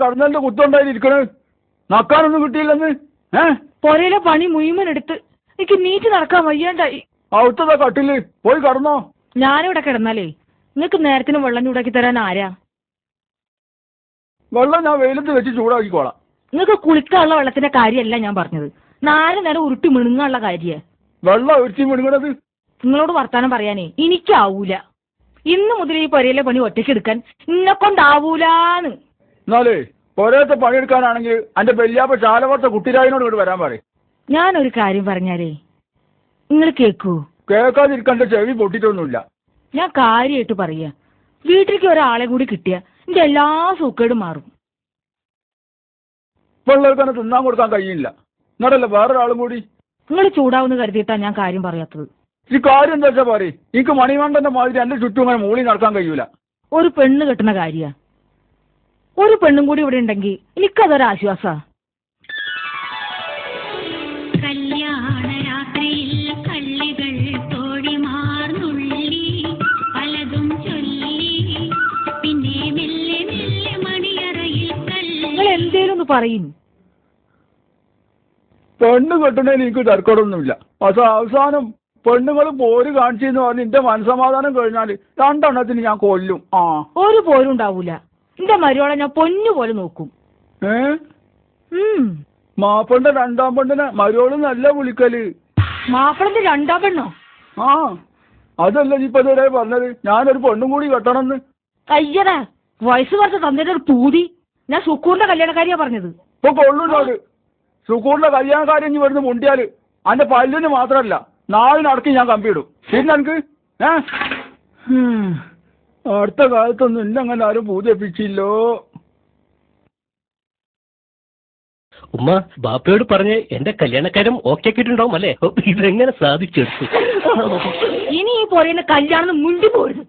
കടന്നലിന്റെ കുത്തുണ്ടായിരിക്കണ് നക്കാനൊന്നും കിട്ടിയില്ലെന്ന്. പൊരയിലെ പണി മുഴുവൻ എടുത്ത് എനിക്ക് നീറ്റ് നടക്കാൻ വയ്യാണ്ടായി. അവിടുത്തെ കട്ടില് പോയി കടന്നോ. ഞാനിവിടെ കിടന്നാലേ നിങ്ങൾക്ക് നേരത്തിന് വെള്ളം ചൂടാക്കി തരാൻ ആരാ? വെള്ളം ഞാൻ വെയിലത്ത് വെച്ച് ചൂടാക്കിക്കോളാം. നിങ്ങൾക്ക് കുളിക്കാനുള്ള വെള്ളത്തിന്റെ കാര്യമല്ല ഞാൻ പറഞ്ഞത്, 4 നേരം ഉരുട്ടി മിണുങ്ങാനുള്ള കാര്യ. വെള്ളം ഉരുട്ടി മിണുങ്ങണത് നിങ്ങളോട് വർത്താനം പറയാനേ എനിക്കാവൂല. ഇന്ന് മുതൽ ഈ പൊരയിലെ പണി ഒറ്റയ്ക്ക് എടുക്കാൻ ഇന്നെ കൊണ്ടാവൂലാന്ന്. എന്നാലേ പൊരയത്തെ പണിയെടുക്കാനാണെങ്കിൽ എന്റെ വല്യാപ്പ ചാലവർത്ത കുട്ടിരായനോട് ഇങ്ങോട്ട് വരാൻ പറയും. ഞാനൊരു കാര്യം പറഞ്ഞാലേ നിങ്ങൾ കേക്കൂ? കേൾക്കാതിരിക്കണ്ട, ചെവി പൊട്ടിട്ടൊന്നുമില്ല. ഞാൻ കാര്യമായിട്ട് പറയാ, വീട്ടിലേക്ക് ഒരാളെ കൂടി കിട്ടിയ എന്റെ എല്ലാ സൂക്കേടും മാറും. പിള്ളേർക്കെന്നെ തിന്നാൻ കൊടുക്കാൻ കഴിയില്ല, എന്നോടല്ല വേറൊരാളും കൂടി. നിങ്ങൾ ചൂടാവുന്ന കരുതിയിട്ടാ ഞാൻ കാര്യം പറയാത്തത്. ഈ കാര്യം എന്താ വെച്ചാ പറയും. എനിക്ക് മണിമണ്ടന്റെ മാതിരി എന്റെ ചുറ്റും അങ്ങനെ മൂളി നടക്കാൻ കഴിയൂല. ഒരു പെണ്ണ് കെട്ടുന്ന കാര്യ, ഒരു പെണ്ണും കൂടി ഇവിടെ ഉണ്ടെങ്കിൽ എനിക്കതൊരാശ്വാസ. നിങ്ങൾ എന്തേലും ഒന്ന് പറയും. പെണ്ണ് കെട്ടണേന് എനിക്ക് തർക്കടൊന്നുമില്ല. പക്ഷെ അവസാനം പെണ്ണുങ്ങൾ പോര് കാണിച്ചെന്ന് പറഞ്ഞ് എന്റെ മനസ്സമാധാനം കഴിഞ്ഞാല് 2 എണ്ണത്തിന് ഞാൻ കൊല്ലും. ഒരു പോരും ഉണ്ടാവൂല. എന്റെ മരുവളെ ഞാൻ പൊന്നു പോലെ നോക്കും. മാപ്പിളിന്റെ 2ാം പെണ്ണിനെ മരുവോള് നല്ല വിളിക്കല്. മാപ്പിളന്റെ 2ാം പെണ്ണോ? അതല്ല നീ ഇപ്പൊ ഇതുവരെ പറഞ്ഞത് ഞാനൊരു പെണ്ണും കൂടി കെട്ടണമെന്ന്. അയ്യടാ, വയസ്സ് പറഞ്ഞ തന്നേന്റെ ഒരു പൂതി. ഞാൻ സുക്കൂറിന്റെ കല്യാണക്കാരിയാ പറഞ്ഞത്. ഇപ്പൊ കൊള്ളുന്നോട് സുക്കൂറിന്റെ കല്യാണക്കാരി ഇനി വരുന്ന മുണ്ടിയാല് അന്റെ പല്ലിന് മാത്രല്ല 4 നടക്കി ഞാൻ കമ്പിയിടും. പിന്നെ എനിക്ക് അടുത്ത കാലത്തൊന്നും എന്നെ അങ്ങനെ ആരും പൂജപ്പിച്ചില്ലോ. ഉമ്മ ബാപ്പയോട് പറഞ്ഞ് എന്റെ കല്യാണക്കാരും ഓക്കെ ആക്കിയിട്ടുണ്ടാവും അല്ലേ? ഇതെങ്ങനെ സാധിച്ചെടുത്തു? ഇനി ഈ പറയുന്ന കല്യാണം മുണ്ടി പോരുത്.